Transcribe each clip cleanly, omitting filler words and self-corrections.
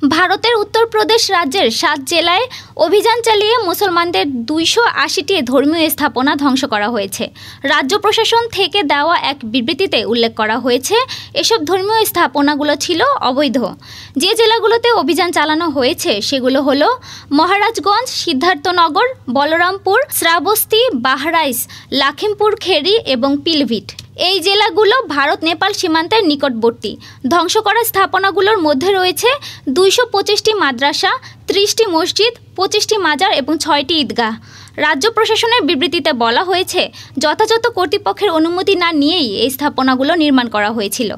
ভারতের উত্তরপ্রদেশ রাজ্যের ৭ জেলায় অভিযান চালিয়ে মুসলমানদের ২৮০টি ধর্মীয় স্থাপনা ধ্বংস করা হয়েছে। রাজ্য প্রশাসন থেকে দেওয়া এক বিবৃতিতে উল্লেখ করা হয়েছে, এসব ধর্মীয় স্থাপনাগুলো ছিল অবৈধ। যে জেলাগুলোতে অভিযান চালানো হয়েছে সেগুলো হলো মহারাজগঞ্জ, সিদ্ধার্থনগর, বলরামপুর, শ্রাবস্তি, বাহরাইচ, লখিমপুর খেরি এবং পিলভিট। এই জেলাগুলো ভারত নেপাল সীমান্তের নিকটবর্তী। ধ্বংস করা স্থাপনাগুলোর মধ্যে রয়েছে ২২৫টি মাদ্রাসা, ৩০টি মসজিদ, ২৫টি মাজার এবং ৬টি ঈদগাহ। রাজ্য প্রশাসনের বিবৃতিতে বলা হয়েছে, যথাযথ কর্তৃপক্ষের অনুমতি না নিয়েই এই স্থাপনাগুলো নির্মাণ করা হয়েছিল।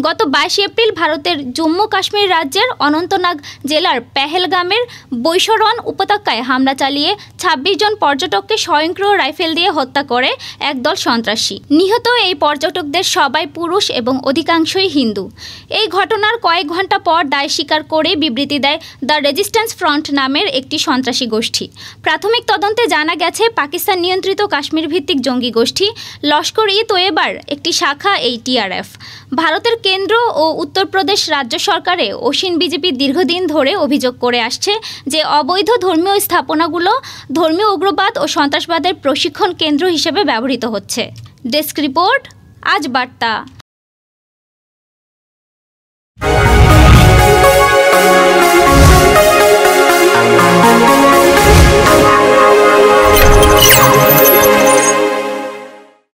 গত ২২ এপ্রিল ভারতের জম্মু কাশ্মীর রাজ্যের অনন্তনাগ জেলার পেহেলগামের বৈশরণ উপত্যকায় হামলা চালিয়ে ২৬ জন পর্যটককে স্বয়ংক্রিয় রাইফেল দিয়ে হত্যা করে একদল সন্ত্রাসী। নিহত এই পর্যটকদের সবাই পুরুষ এবং অধিকাংশই হিন্দু। এই ঘটনার কয়েক ঘন্টা পর দায় স্বীকার করে বিবৃতি দেয় দ্য রেজিস্ট্যান্স ফ্রন্ট নামের একটি সন্ত্রাসী গোষ্ঠী। প্রাথমিক তদন্তে জানা গেছে, পাকিস্তান নিয়ন্ত্রিত কাশ্মীর ভিত্তিক জঙ্গি গোষ্ঠী লস্কর-ই-তৈয়বার একটি শাখা এই টিআরএফ। ভারতের কেন্দ্র ও উত্তরপ্রদেশ রাজ্য সরকারে অসীন বিজেপি দীর্ঘদিন ধরে অভিযোগ করে আসছে যে অবৈধ ধর্মীয় স্থাপনাগুলো ধর্মীয় উগ্রবাদ ও সন্ত্রাসবাদের প্রশিক্ষণ কেন্দ্র হিসেবে ব্যবহৃত হচ্ছে। ডেস্ক রিপোর্ট, আজ বার্তা।